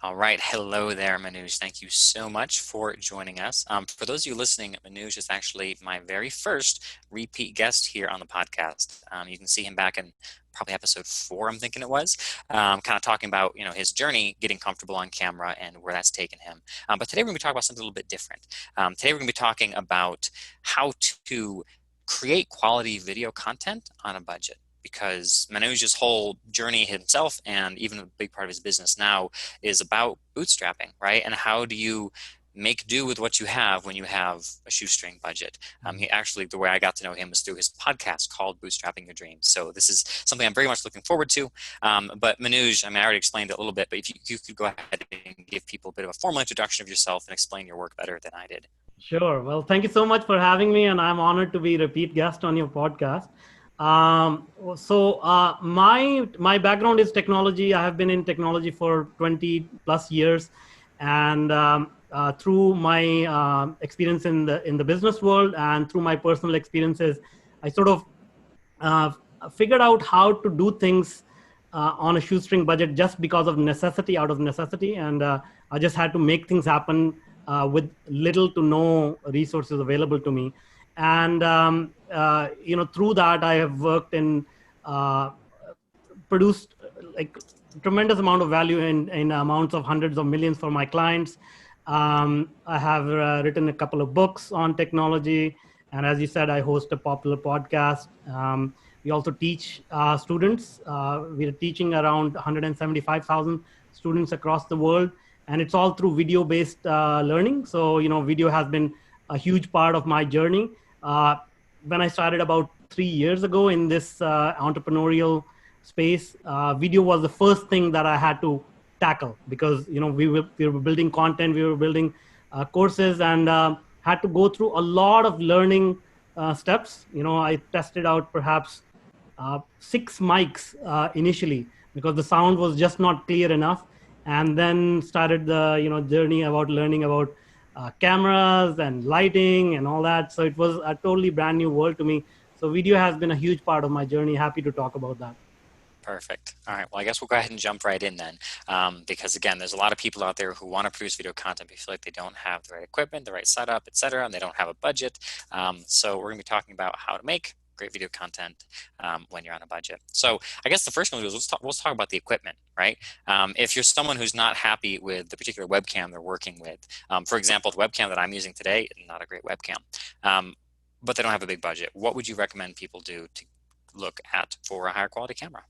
All right. Hello there, Manuj. Thank you so much for joining us. For those of you listening, Manuj is actually my very first repeat guest here on the podcast. You can see him back in probably episode 4, I'm thinking it was, kind of talking about his journey getting comfortable on camera and where that's taken him. But today we're going to be talking about something a little bit different. Today we're going to be talking about how to create quality video content on a budget. Because Manuj's whole journey himself and even a big part of his business now is about bootstrapping, right? And how do you make do with what you have when you have a shoestring budget? He actually, the way I got to know him was through his podcast called Bootstrapping Your Dreams. So this is something I'm very much looking forward to. But Manuj, I already explained it a little bit, but if you could go ahead and give people a bit of a formal introduction of yourself and explain your work better than I did. Sure. Well, thank you so much for having me, and I'm honored to be a repeat guest on your podcast. My background is technology. I have been in technology for 20 plus years, and through my experience in the business world and through my personal experiences, I sort of figured out how to do things on a shoestring budget just because of necessity, out of necessity, and I just had to make things happen with little to no resources available to me. And, through that, I have worked in, produced like tremendous amount of value in amounts of hundreds of millions for my clients. I have written a couple of books on technology. And as you said, I host a popular podcast. We also teach students. We are teaching around 175,000 students across the world. And it's all through video-based learning. So, video has been a huge part of my journey. When I started about 3 years ago in this entrepreneurial space, video was the first thing that I had to tackle because, we were building content, we were building courses, and had to go through a lot of learning steps. I tested out perhaps 6 mics initially because the sound was just not clear enough. And then started the journey about learning about cameras and lighting and all that. So it was a totally brand new world to me. So video has been a huge part of my journey. Happy to talk about that. Perfect. All right. Well, I guess we'll go ahead and jump right in then, because again, there's a lot of people out there who want to produce video content, but feel like they don't have the right equipment, the right setup, et cetera, and they don't have a budget. So we're going to be talking about how to make great video content when you're on a budget. So I guess the first one is let's talk about the equipment, right? If you're someone who's not happy with the particular webcam they're working with, for example, the webcam that I'm using today is not a great webcam, but they don't have a big budget. What would you recommend people do to look at for a higher quality camera?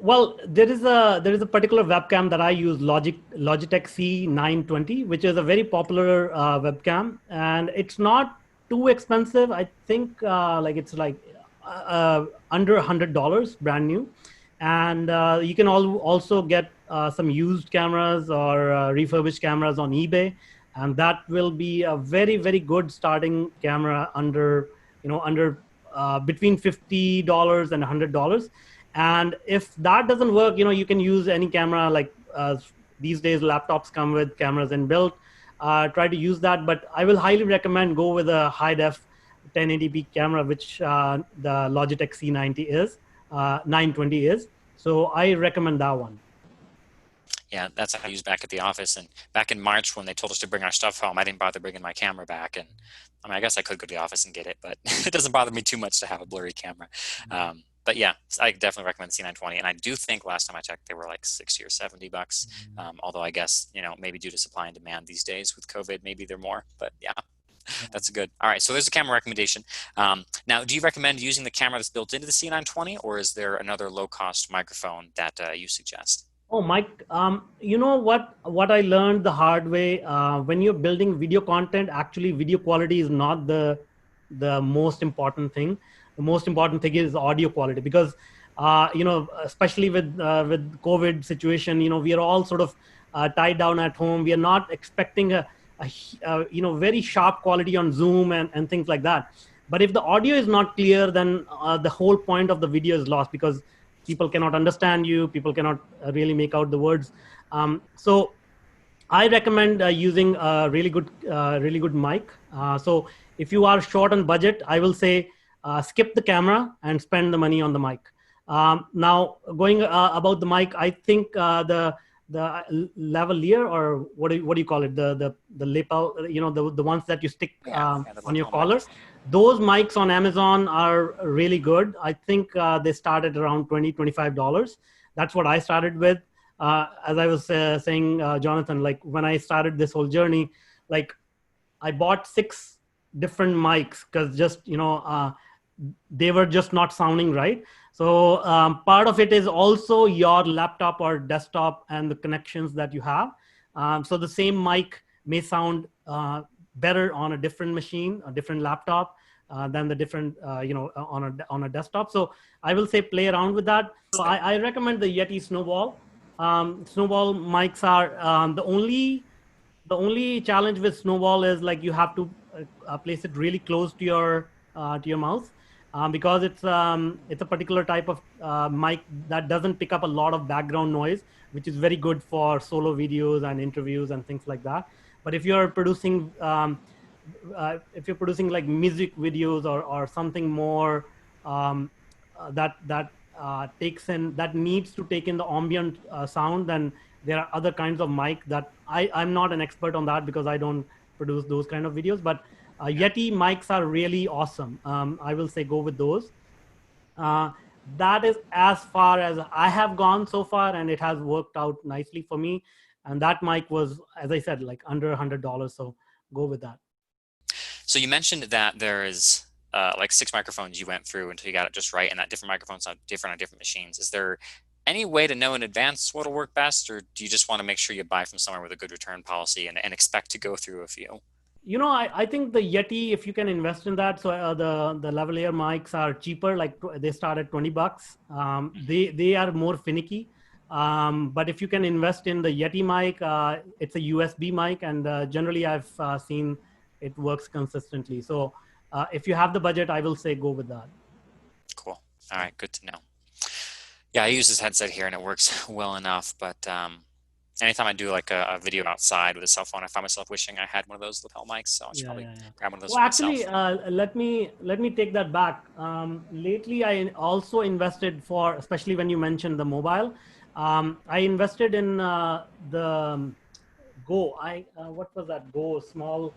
Well, there is a particular webcam that I use, Logitech C920, which is a very popular webcam, and it's not too expensive. I think it's under $100 brand new. And you can also get some used cameras or refurbished cameras on eBay. And that will be a very, very good starting camera under between $50 and $100. And if that doesn't work, you can use any camera. Like these days, laptops come with cameras inbuilt. Try to use that, but I will highly recommend go with a high def 1080p camera, which the Logitech C920 is. So I recommend that one. Yeah, that's what I used back at the office. And back in March when they told us to bring our stuff home, I didn't bother bringing my camera back. And I guess I could go to the office and get it, but it doesn't bother me too much to have a blurry camera. But yeah, I definitely recommend the C920. And I do think last time I checked, they were like $60 or $70. Although I guess, maybe due to supply and demand these days with COVID, maybe they're more, but yeah, that's good. All right. So there's a camera recommendation. Now, do you recommend using the camera that's built into the C920, or is there another low cost microphone that you suggest? Oh, Mike, what I learned the hard way, when you're building video content, actually video quality is not the most important thing. The most important thing is audio quality because, especially with COVID situation, we are all sort of tied down at home. We are not expecting a very sharp quality on Zoom and things like that. But if the audio is not clear, then the whole point of the video is lost because people cannot understand you. People cannot really make out the words. So I recommend using a really good mic. So if you are short on budget, I will say skip the camera and spend the money on the mic. Now, going about the mic, I think the lavalier, or what do you call it? The lapel, the ones that you stick The on your lapel collar. mic. Those mics on Amazon are really good. I think they started around $25. That's what I started with. As I was saying, Jonathan, like when I started this whole journey, like I bought 6 different mics because just they were just not sounding right. So part of it is also your laptop or desktop and the connections that you have. So the same mic may sound better on a different machine, a different laptop, than the different on a desktop. So I will say play around with that. So I recommend the Yeti Snowball. Snowball mics are the only challenge with Snowball is like you have to place it really close to your mouth, because it's a particular type of mic that doesn't pick up a lot of background noise, which is very good for solo videos and interviews and things like that. But if you're producing like music videos or something more, that needs to take in the ambient sound, then there are other kinds of mic that I'm not an expert on that because I don't produce those kind of videos. But Yeti mics are really awesome. I will say go with those. uh, that is as far as I have gone so far, and it has worked out nicely for me. And that mic was, as I said, like under $100, so go with that. So you mentioned that there is like 6 microphones you went through until you got it just right, and that different microphones sound different on different machines. Is there any way to know in advance what'll work best, or do you just want to make sure you buy from somewhere with a good return policy and expect to go through a few? I think the Yeti, if you can invest in that, so the lavalier mics are cheaper. Like they start at $20. They are more finicky. But if you can invest in the Yeti mic, it's a USB mic, and generally I've seen it works consistently. So if you have the budget, I will say go with that. Cool. All right, good to know. Yeah, I use this headset here and it works well enough, but anytime I do like a video outside with a cell phone, I find myself wishing I had one of those lapel mics, so I should probably grab one of those Well, for actually, myself. let me take that back. Lately, I also invested for, especially when you mentioned the mobile. I invested in the Go. What was that? Go small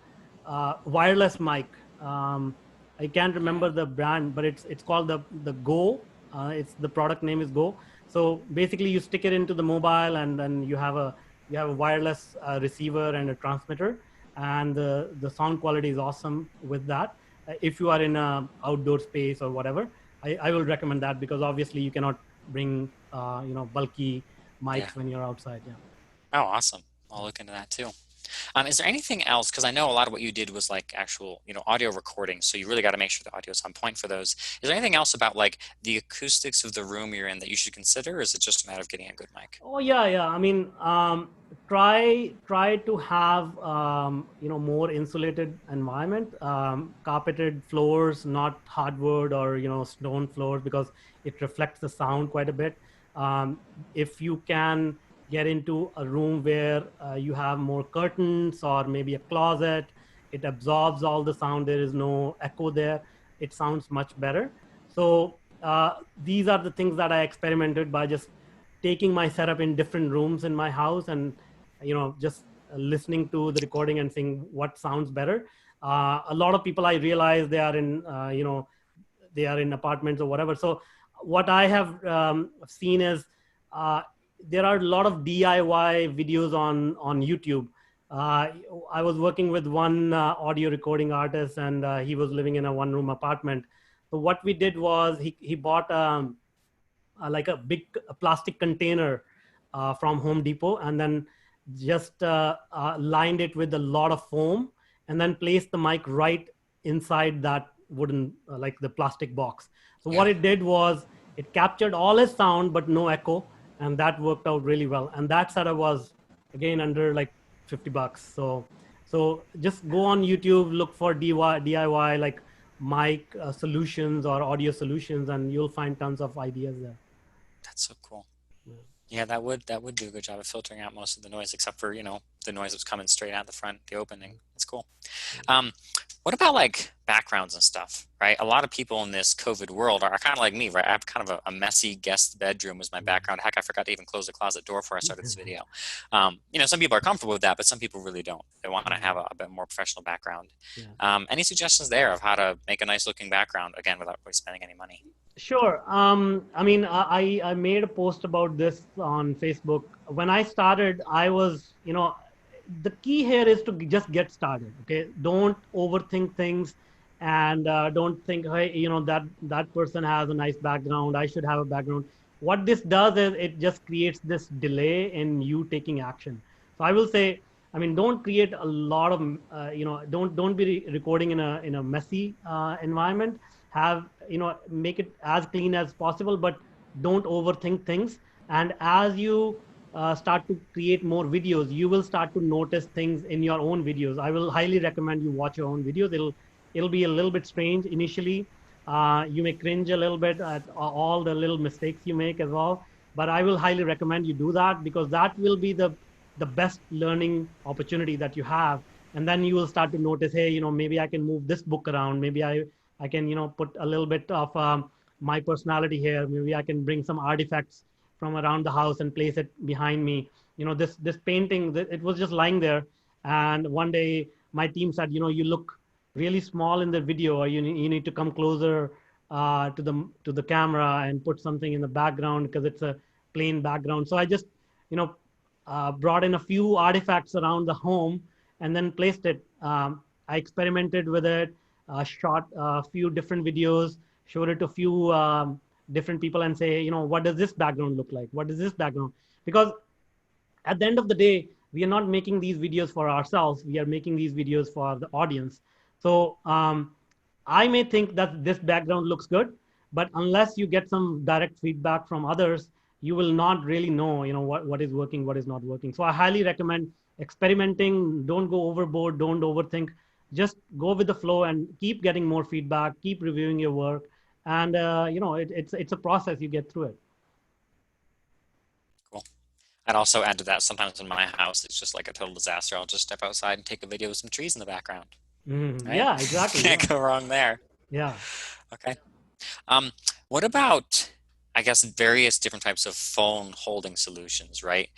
wireless mic. I can't remember the brand, but it's called the Go. It's the product name is Go. So basically, you stick it into the mobile, and then you have a wireless receiver and a transmitter, and the sound quality is awesome with that. If you are in a outdoor space or whatever, I will recommend that, because obviously you cannot bring bulky mics when you're outside. Yeah. Oh, awesome. I'll look into that too. Is there anything else? Because I know a lot of what you did was like actual, audio recording. So you really got to make sure the audio is on point for those. Is there anything else about like the acoustics of the room you're in that you should consider? Or is it just a matter of getting a good mic? Oh yeah. I mean, try to have more insulated environment, carpeted floors, not hardwood or stone floors, because it reflects the sound quite a bit. If you can get into a room where you have more curtains or maybe a closet, it absorbs all the sound. There is no echo there. It sounds much better. So these are the things that I experimented by just taking my setup in different rooms in my house, and just listening to the recording and seeing what sounds better. A lot of people, I realize, they are in apartments or whatever. So what I have seen is uh, there are a lot of DIY videos on YouTube. uh, I was working with one audio recording artist, and he was living in a one room apartment. So what we did was he bought like a big plastic container from Home Depot, and then just lined it with a lot of foam, and then placed the mic right inside that wooden, like the plastic box. So what it did was it captured all his sound but no echo, and that worked out really well. And that setup was again under like $50. So just go on YouTube, look for DIY like mic solutions or audio solutions, and you'll find tons of ideas there. That's so cool. Yeah, that would do a good job of filtering out most of the noise, except for, the noise that's coming straight out the front, the opening. That's cool. Um, what about like backgrounds and stuff, right? A lot of people in this COVID world are kind of like me, right? I have kind of a messy guest bedroom as my background. Heck, I forgot to even close the closet door before I started this video. Some people are comfortable with that, but some people really don't. They want to have a bit more professional background. Yeah. Any suggestions there of how to make a nice looking background, again, without really spending any money? Sure. I mean, I made a post about this on Facebook. When I started, I was, the key here is to just get started. Okay. Don't overthink things, and don't think, hey, that person has a nice background. I should have a background. What this does is it just creates this delay in you taking action. So I will say, I mean, don't create a lot of, don't be recording in a messy environment. Have, make it as clean as possible, but don't overthink things. And as you start to create more videos, you will start to notice things in your own videos. I will highly recommend you watch your own videos. It'll be a little bit strange initially. You may cringe a little bit at all the little mistakes you make as well, but I will highly recommend you do that, because that will be the best learning opportunity that you have. And then you will start to notice, hey, maybe I can move this book around. Maybe I can, put a little bit of my personality here. Maybe I can bring some artifacts from around the house and place it behind me. This painting, it was just lying there. And one day my team said, you look really small in the video, or you need to come closer to the camera and put something in the background, because it's a plain background. So I just, brought in a few artifacts around the home and then placed it. I experimented with it, shot a few different videos, showed it to a few different people, and say, what does this background look like? What is this background? Because at the end of the day, we are not making these videos for ourselves. We are making these videos for the audience. So I may think that this background looks good, but unless you get some direct feedback from others, you will not really know, what is working, what is not working. So I highly recommend experimenting. Don't go overboard. Don't overthink. Just go with the flow and keep getting more feedback. Keep reviewing your work, and it's a process. You get through it. Cool. I'd also add to that, sometimes in my house, it's just like a total disaster. I'll just step outside and take a video with some trees in the background. Right? Yeah, exactly. Can't Yeah. go wrong there. Yeah. Okay. What about, I guess, various different types of phone holding solutions, right?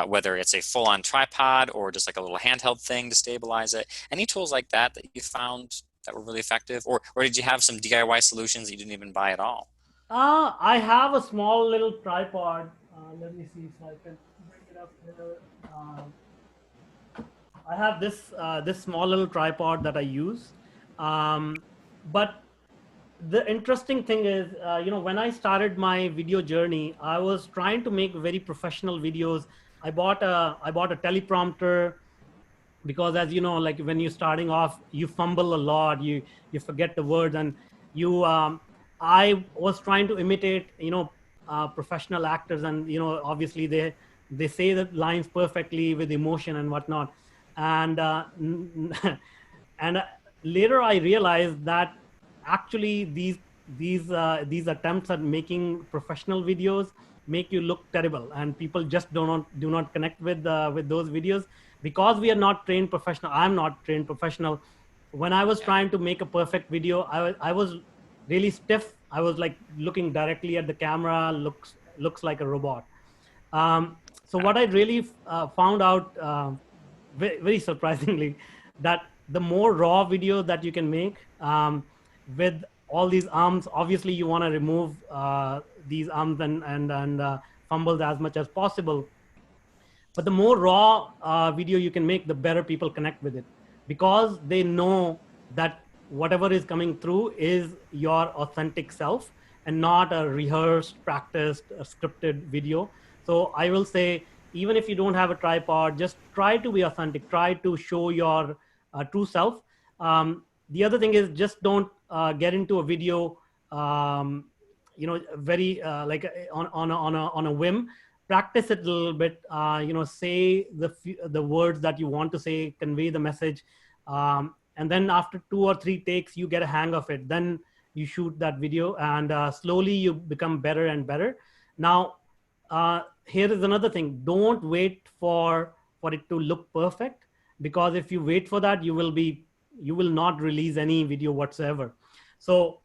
Whether it's a full-on tripod or just like a little handheld thing to stabilize it. Any tools like that you found that were really effective? Or did you have some DIY solutions that you didn't even buy at all? I have a small little tripod. Let me see if I can bring it up here. I have this small little tripod that I use, but the interesting thing is, when I started my video journey, I was trying to make very professional videos. I bought a teleprompter, because, as you know, like when you're starting off, you fumble a lot, you forget the words, and you I was trying to imitate, professional actors, and obviously they say the lines perfectly with emotion and whatnot. And and later I realized that actually these attempts at making professional videos make you look terrible, and people just do not connect with those videos, because we are not trained professional. I'm not trained professional. When I was Yeah. trying to make a perfect video, I was really stiff. I was like looking directly at the camera, looks like a robot. So what I really found out, very, very surprisingly, that the more raw video that you can make, with all these arms, obviously you want to remove these arms and fumbles as much as possible. But the more raw video you can make, the better people connect with it, because they know that whatever is coming through is your authentic self, and not a rehearsed, practiced, scripted video. So I will say, even if you don't have a tripod, just try to be authentic, try to show your true self. The other thing is, just don't get into a video, very like on a whim. Practice it a little bit. Say the words that you want to say, convey the message, and then after 2 or 3 takes, you get a hang of it. Then you shoot that video, and slowly you become better and better. Now, here is another thing. Don't wait for it to look perfect, because if you wait for that, you will not release any video whatsoever. So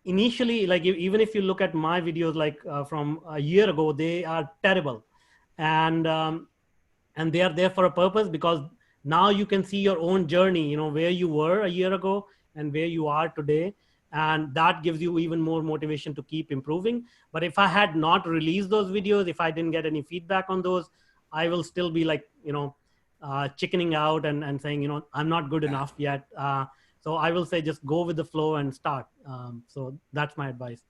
initially, like even if you look at my videos, like from a year ago, they are terrible. And they are there for a purpose, because now you can see your own journey, where you were a year ago and where you are today. And that gives you even more motivation to keep improving. But if I had not released those videos, if I didn't get any feedback on those, I will still be like, chickening out and saying, I'm not good enough yet. So I will say, just go with the flow and start. So that's my advice.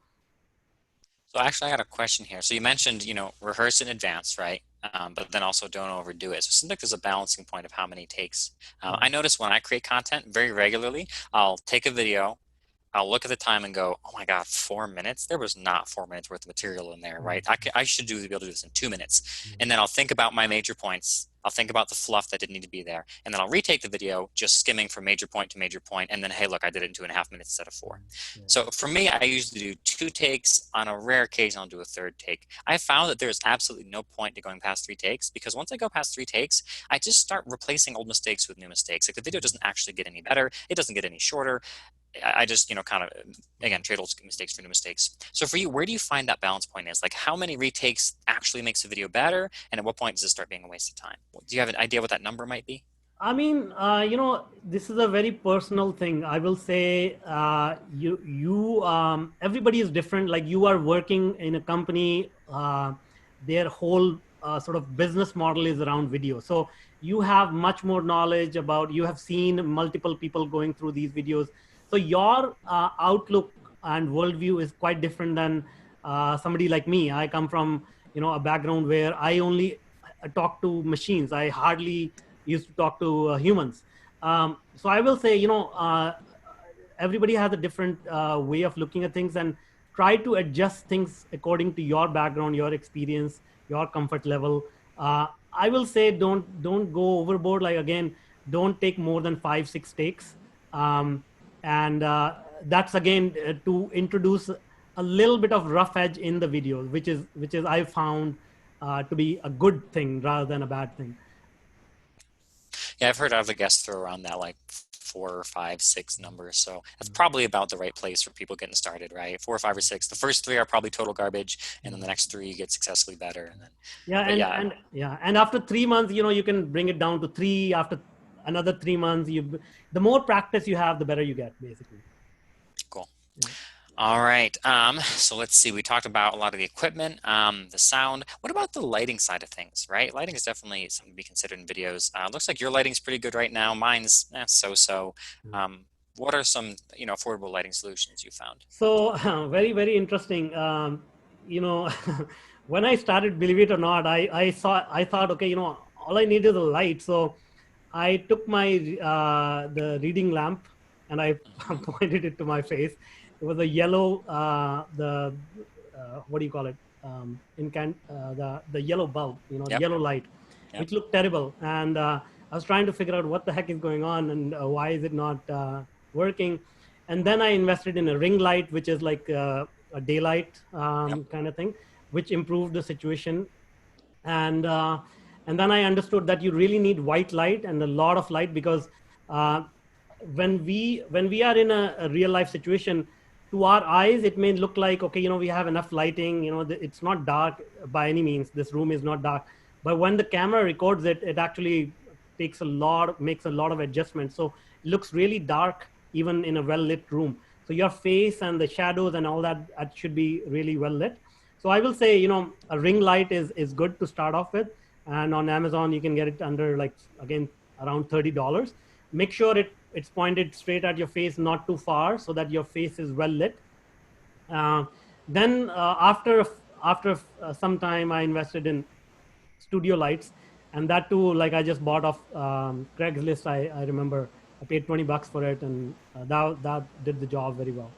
So actually, I got a question here. So you mentioned, rehearse in advance, right? But then also don't overdo it. So it seems like there's a balancing point of how many takes. I notice when I create content very regularly, I'll take a video, I'll look at the time and go, oh my God, 4 minutes? There was not 4 minutes worth of material in there, right? I should be able to do this in 2 minutes. And then I'll think about my major points. I'll think about the fluff that didn't need to be there. And then I'll retake the video, just skimming from major point to major point. And then, hey, look, I did it in 2.5 minutes instead of 4. So for me, I usually do 2 takes. On a rare occasion, I'll do a 3rd take. I found that there's absolutely no point to going past 3 takes, because once I go past 3 takes, I just start replacing old mistakes with new mistakes. Like the video doesn't actually get any better. It doesn't get any shorter. I just, kind of, again, trade old mistakes for new mistakes. So for you, where do you find that balance point is? Like, how many retakes actually makes a video better? And at what point does it start being a waste of time? Do you have an idea what that number might be? I mean, this is a very personal thing. I will say, everybody is different. Like, you are working in a company, their whole sort of business model is around video. So you have much more knowledge about, you have seen multiple people going through these videos. So your outlook and worldview is quite different than somebody like me. I come from, a background where I only talk to machines. I hardly used to talk to humans. So I will say, everybody has a different way of looking at things, and try to adjust things according to your background, your experience, your comfort level. I will say, don't go overboard. Like, again, don't take more than 5-6 takes. And that's again to introduce a little bit of rough edge in the video, which is I found to be a good thing rather than a bad thing. Yeah, I've heard other guests throw around that like 4, 5, 6 numbers. So that's probably about the right place for people getting started, right? 4, 5, or 6. The first 3 are probably total garbage, and then the next 3 get successfully better. And then, and after 3 months, you can bring it down to 3. After another 3 months, the more practice you have, the better you get, basically. Cool. Yeah. All right. So let's see. We talked about a lot of the equipment, the sound. What about the lighting side of things, right? Lighting is definitely something to be considered in videos. Looks like your lighting's pretty good right now. Mine's so-so. What are some, affordable lighting solutions you found? So very, very interesting. When I started, believe it or not, I thought, okay, all I need is a light. So I took my the reading lamp and I pointed it to my face. It was a yellow, what do you call it? The yellow bulb, the yellow light, which looked terrible. And I was trying to figure out what the heck is going on and why is it not working. And then I invested in a ring light, which is like a daylight kind of thing, which improved the situation. And then I understood that you really need white light and a lot of light, because when we are in a real life situation, to our eyes, it may look like, okay, we have enough lighting, it's not dark by any means. This room is not dark. But when the camera records it, it actually makes a lot of adjustments. So it looks really dark, even in a well-lit room. So your face and the shadows and all that should be really well lit. So I will say, a ring light is good to start off with. And on Amazon, you can get it under, like, again, around $30. Make sure it's pointed straight at your face, not too far, so that your face is well lit. Then after some time, I invested in studio lights, and that too, like, I just bought off Craigslist. I remember I paid $20 for it, and that did the job very well.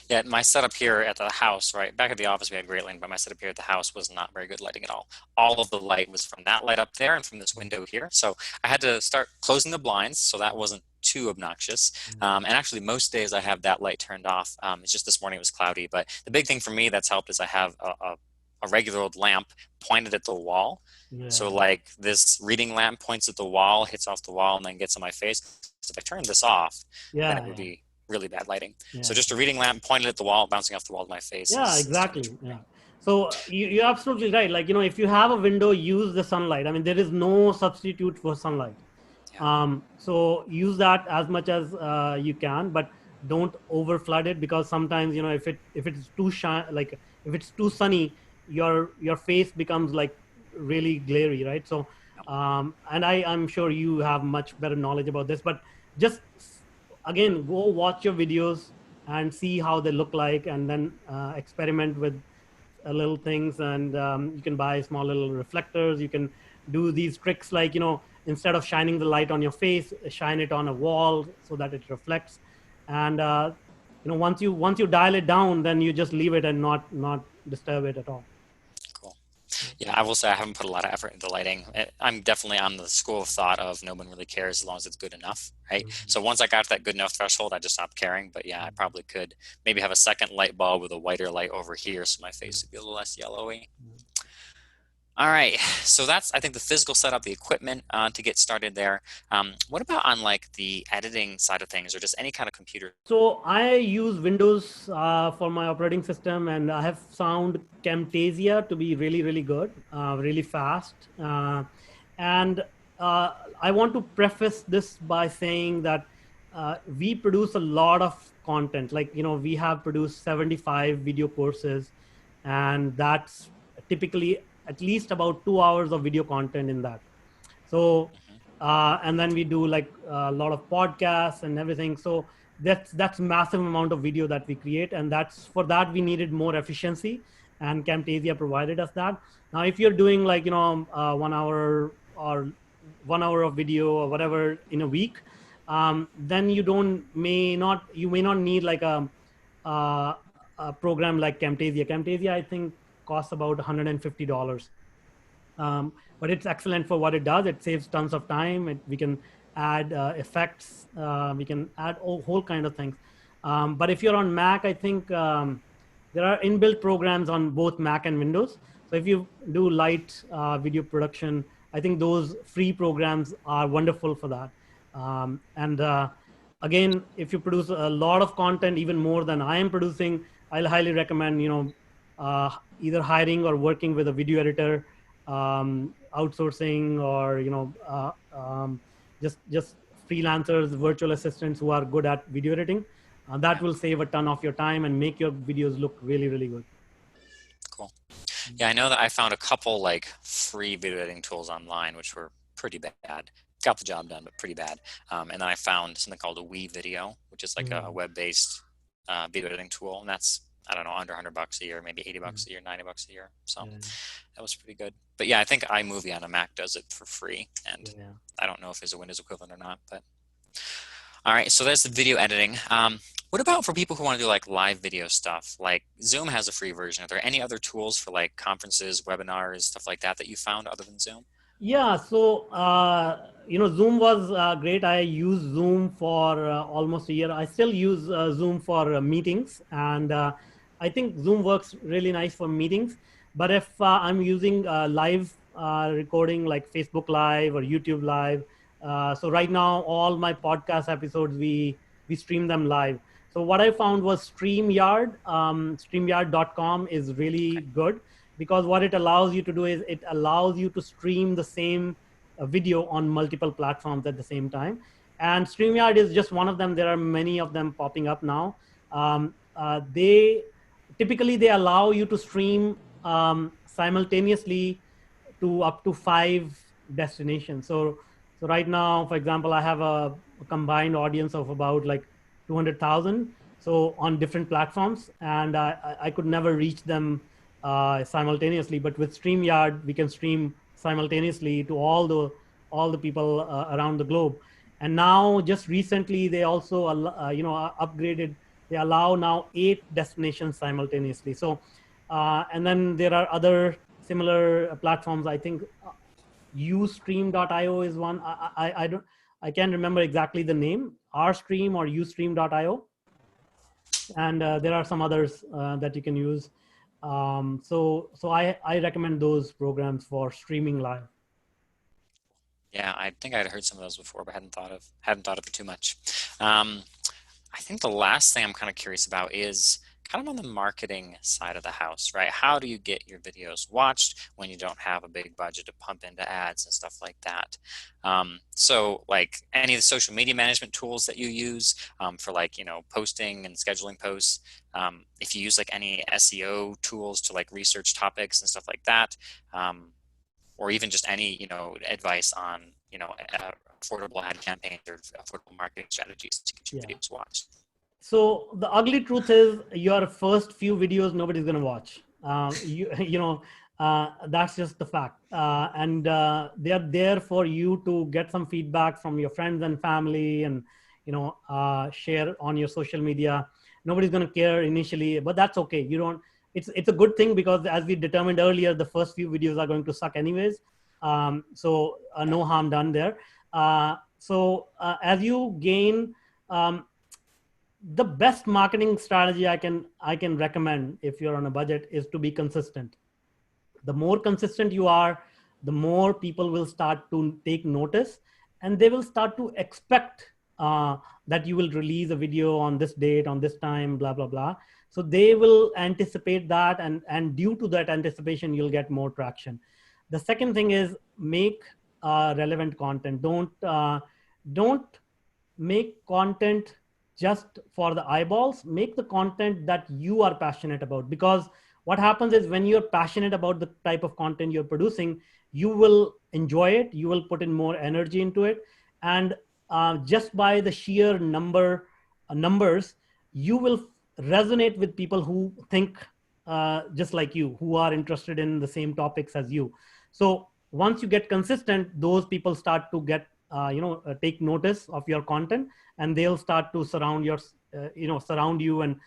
Yeah, my setup here at the house, right? Back at the office, we had great lighting, but my setup here at the house was not very good lighting at all. All of the light was from that light up there and from this window here. So I had to start closing the blinds, so that wasn't too obnoxious. And actually, most days I have that light turned off. It's just this morning it was cloudy. But the big thing for me that's helped is I have a a regular old lamp pointed at the wall. Yeah. So like this reading lamp points at the wall, hits off the wall, and then gets on my face. So if I turn this off, then it would be really bad lighting. So just a reading lamp pointed at the wall, bouncing off the wall to my face. Yeah, exactly. Yeah. So you're absolutely right. Like, if you have a window, use the sunlight. I mean, there is no substitute for sunlight. So use that as much as you can, but don't over flood it, because sometimes, if it's too like if it's too sunny, your face becomes like really glary, right? So and I'm sure you have much better knowledge about this, but just again, go watch your videos and see how they look like, and then experiment with little things. And you can buy small little reflectors. You can do these tricks, like, instead of shining the light on your face, shine it on a wall so that it reflects. And once you dial it down, then you just leave it and not disturb it at all. Cool. Yeah, I will say I haven't put a lot of effort into lighting. I'm definitely on the school of thought of no one really cares as long as it's good enough, right? Mm-hmm. So once I got to that good enough threshold, I just stopped caring. But yeah, I probably could maybe have a second light bulb with a whiter light over here so my face would be a little less yellowy. Mm-hmm. All right, so that's, I think, the physical setup, the equipment to get started there. What about on like the editing side of things, or just any kind of computer? So I use Windows for my operating system, and I have found Camtasia to be really, really good, really fast. And I want to preface this by saying that we produce a lot of content. Like, we have produced 75 video courses, and that's typically at least about 2 hours of video content in that. So, and then we do like a lot of podcasts and everything. So that's massive amount of video that we create. And for that, we needed more efficiency, and Camtasia provided us that. Now, if you're doing like, 1 hour or 1 hour of video or whatever in a week, then you may not need like a program like Camtasia. Camtasia, I think, costs about $150. But it's excellent for what it does. It saves tons of time. We can add effects. We can add a whole kind of things. But if you're on Mac, I think there are inbuilt programs on both Mac and Windows. So if you do light video production, I think those free programs are wonderful for that. And again, if you produce a lot of content, even more than I am producing, I'll highly recommend, either hiring or working with a video editor, outsourcing, or just freelancers, virtual assistants who are good at video editing. That will save a ton of your time and make your videos look really, really good. Cool. Yeah, I know that I found a couple like free video editing tools online, which were pretty bad. Got the job done, but pretty bad. And then I found something called a WeVideo, which is like a web-based video editing tool, and that's, I don't know, under $100 a year, maybe $80 a year, $90 a year. So that was pretty good. But yeah, I think iMovie on a Mac does it for free, and I don't know if there's a Windows equivalent or not. But all right, so there's the video editing. What about for people who want to do like live video stuff? Like Zoom has a free version. Are there any other tools for like conferences, webinars, stuff like that you found other than Zoom? Yeah, so Zoom was great. I used Zoom for almost a year. I still use Zoom for meetings, and I think Zoom works really nice for meetings. But if I'm using live recording like Facebook Live or YouTube Live, so right now all my podcast episodes we stream them live. So what I found was StreamYard. StreamYard.com is really good, because what it allows you to do is it allows you to stream the same video on multiple platforms at the same time. And StreamYard is just one of them. There are many of them popping up now. They allow you to stream simultaneously to up to 5 destinations. So right now, for example, I have a combined audience of about like 200,000. So on different platforms, and I could never reach them simultaneously. But with StreamYard, we can stream simultaneously to all the people around the globe. And now, just recently, they also upgraded. They allow now 8 destinations simultaneously. So, and then there are other similar platforms. I think Ustream.io is one. I can't remember exactly the name. Rstream or Ustream.io. And there are some others that you can use. So I recommend those programs for streaming live. Yeah, I think I'd heard some of those before, but hadn't thought of it too much. I think the last thing I'm kind of curious about is kind of on the marketing side of the house, right? How do you get your videos watched when you don't have a big budget to pump into ads and stuff like that? So like any of the social media management tools that you use for like, posting and scheduling posts, if you use like any SEO tools to like research topics and stuff like that, or even just any, advice on, affordable ad campaigns or affordable marketing strategies to get your videos watched. So the ugly truth is your first few videos, nobody's going to watch. That's just the fact. And they are there for you to get some feedback from your friends and family and, share on your social media. Nobody's going to care initially, but that's okay. It's a good thing because as we determined earlier, the first few videos are going to suck anyways. So no harm done there. As you gain, the best marketing strategy I can recommend if you're on a budget is to be consistent. The more consistent you are, the more people will start to take notice, and they will start to expect that you will release a video on this date, on this time, blah blah blah. So they will anticipate that, and due to that anticipation, you'll get more traction. The second thing is make relevant content. Don't make content just for the eyeballs. Make the content that you are passionate about, because what happens is when you're passionate about the type of content you're producing, you will enjoy it, you will put in more energy into it, and just by the sheer numbers, you will resonate with people who think just like you, who are interested in the same topics as you. So once you get consistent, those people start to get take notice of your content, and they'll start to surround you and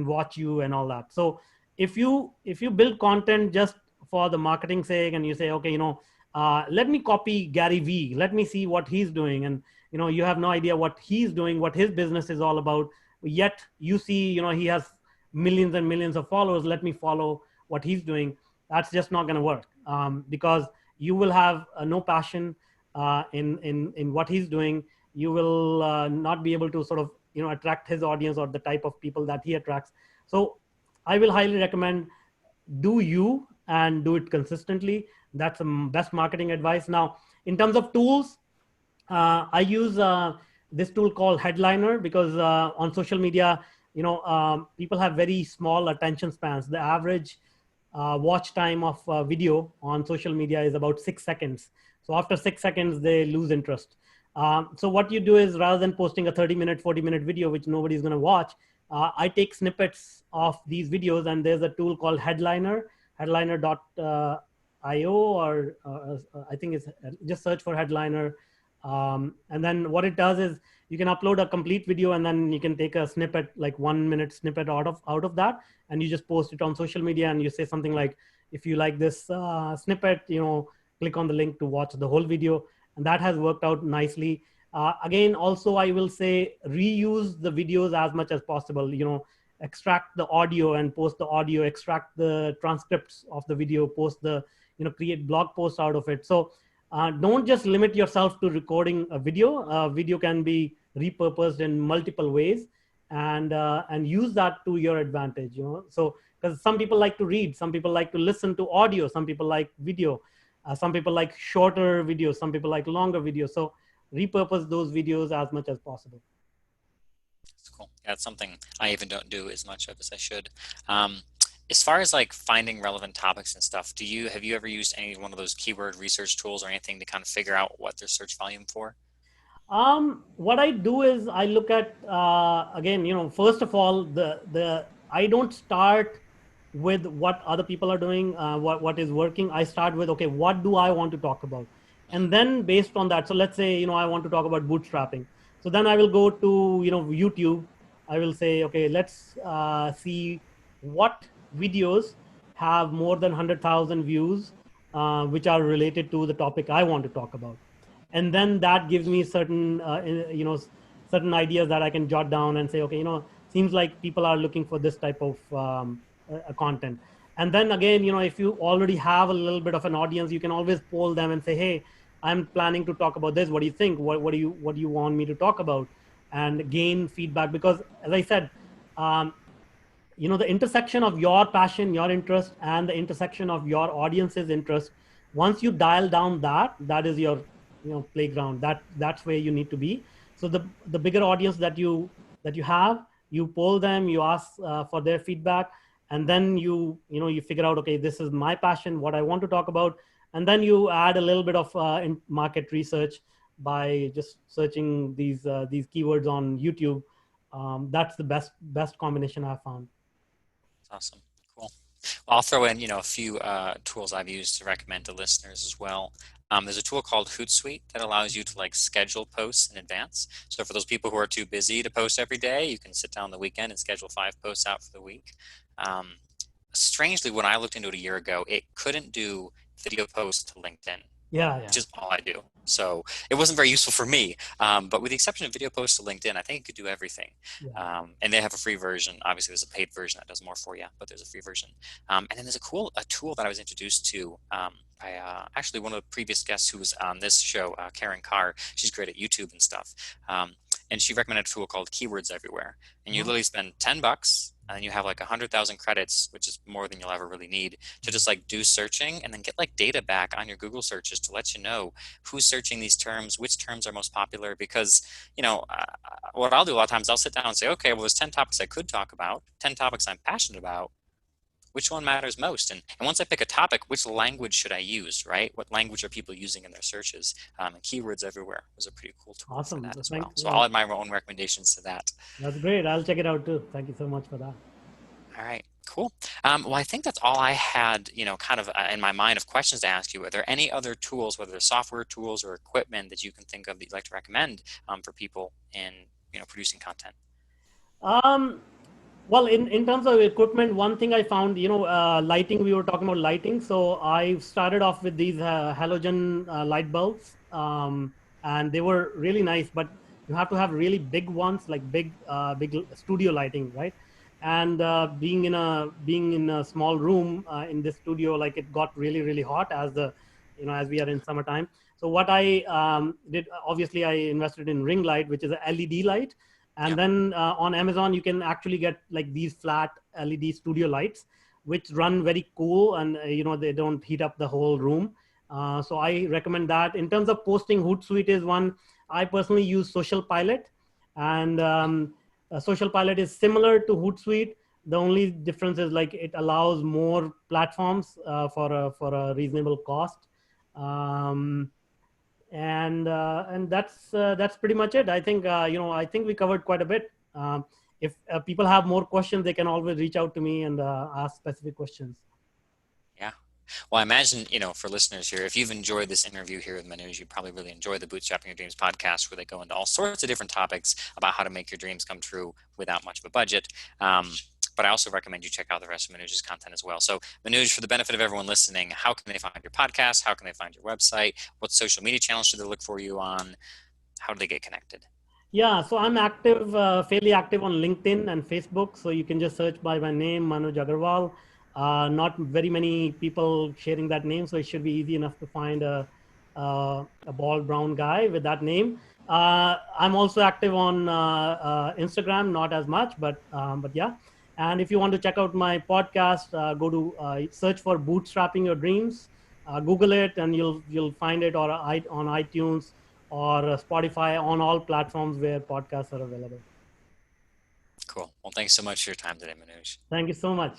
watch you and all that. So if you build content just for the marketing sake, and you say, okay, let me copy Gary Vee, let me see what he's doing, and you have no idea what he's doing, what his business is all about, yet you see he has millions and millions of followers, let me follow what he's doing. That's just not going to work, because you will have no passion in what he's doing. You will not be able to sort of attract his audience or the type of people that he attracts. So I will highly recommend do you, and do it consistently. That's the best marketing advice. Now, in terms of tools, I use this tool called Headliner, because on social media, people have very small attention spans. The average watch time of video on social media is about 6 seconds. So after 6 seconds, they lose interest. So what you do is, rather than posting a 30-minute, 40-minute video, which nobody's going to watch, I take snippets of these videos, and there's a tool called Headliner, headliner.io, or I think it's just search for Headliner. And then what it does is you can upload a complete video, and then you can take a snippet, like 1 minute snippet out of that, and you just post it on social media, and you say something like, if you like this snippet, click on the link to watch the whole video. And that has worked out nicely. Again, also, I will say reuse the videos as much as possible. Extract the audio and post the audio, extract the transcripts of the video, post the, create blog posts out of it. So don't just limit yourself to recording a video. Video can be repurposed in multiple ways, and use that to your advantage. So because some people like to read, some people like to listen to audio, some people like video. Some people like shorter videos, some people like longer videos. So repurpose those videos as much as possible. That's cool. Yeah, that's something I even don't do as much of as I should. As far as like finding relevant topics and stuff, have you ever used any one of those keyword research tools or anything to kind of figure out what their search volume for? What I do is I look at again, first of all, I don't start with what other people are doing, what is working. I start with, okay, what do I want to talk about? And then based on that, so let's say, I want to talk about bootstrapping. So then I will go to, YouTube. I will say, okay, let's see what videos have more than 100,000 views, which are related to the topic I want to talk about. And then that gives me certain, certain ideas that I can jot down and say, okay, seems like people are looking for this type of content. And then again, if you already have a little bit of an audience, you can always poll them and say, hey, I'm planning to talk about this. What do you think? What do you want me to talk about? And gain feedback. Because as I said, um, the intersection of your passion, your interest, and the intersection of your audience's interest, once you dial down that is your playground. That's where you need to be. So the bigger audience that you have, you poll them, you ask for their feedback, and then you figure out, okay, this is my passion, what I want to talk about. And then you add a little bit of market research by just searching these keywords on YouTube. That's the best combination I've found. Awesome. Cool. Well, I'll throw in, a few tools I've used to recommend to listeners as well. There's a tool called Hootsuite that allows you to schedule posts in advance. So for those people who are too busy to post every day, you can sit down the weekend and schedule 5 posts out for the week. Strangely, when I looked into it a year ago, it couldn't do video posts to LinkedIn. Yeah. Which is all I do. So it wasn't very useful for me. But with the exception of video posts to LinkedIn, I think it could do everything. Yeah. And they have a free version. Obviously, there's a paid version that does more for you, but there's a free version. And then there's a tool that I was introduced to by actually one of the previous guests who was on this show, Karen Carr. She's great at YouTube and stuff. And she recommended a tool called Keywords Everywhere. And you literally spend $10 and then you have 100,000 credits, which is more than you'll ever really need, to just do searching and then get data back on your Google searches to let you know who's searching these terms, which terms are most popular. Because, what I'll do a lot of times, I'll sit down and say, okay, well, there's 10 topics I could talk about, 10 topics I'm passionate about. Which one matters most? And once I pick a topic, which language should I use, right? What language are people using in their searches? And Keywords Everywhere was a pretty cool tool for that as well. So I'll add my own recommendations to that. That's great. I'll check it out too. Thank you so much for that. All right, cool. Well, I think that's all I had, kind of in my mind of questions to ask you. Are there any other tools, whether they're software tools or equipment, that you can think of that you'd like to recommend for people in, producing content? Well, in terms of equipment, one thing I found, lighting, we were talking about lighting. So I started off with these halogen light bulbs, and they were really nice, but you have to have really big ones, big studio lighting, right? And being in a small room in this studio, it got really, really hot as we are in summertime. So what I did, obviously I invested in ring light, which is a LED light. And then on Amazon, you can actually get these flat LED studio lights, which run very cool, and they don't heat up the whole room. So I recommend that. In terms of posting, Hootsuite is one. I personally use Social Pilot, and Social Pilot is similar to Hootsuite. The only difference is it allows more platforms for a reasonable cost. And that's pretty much it. I think I think we covered quite a bit. If people have more questions, they can always reach out to me and ask specific questions. Yeah. Well, I imagine, for listeners here, if you've enjoyed this interview here with Manuj, you probably really enjoy the Bootstrapping Your Dreams podcast, where they go into all sorts of different topics about how to make your dreams come true without much of a budget. But I also recommend you check out the rest of Manuj's content as well. So Manuj, for the benefit of everyone listening, how can they find your podcast? How can they find your website? What social media channels should they look for you on? How do they get connected? Yeah, so I'm active, fairly active on LinkedIn and Facebook. So you can just search by my name, Manuj Aggarwal. Not very many people sharing that name, so it should be easy enough to find a bald brown guy with that name. I'm also active on Instagram, not as much, but yeah. And if you want to check out my podcast, go to search for Bootstrapping Your Dreams. Google it, and you'll find it, or on iTunes or Spotify, on all platforms where podcasts are available. Cool. Well, thanks so much for your time today, Manuj. Thank you so much.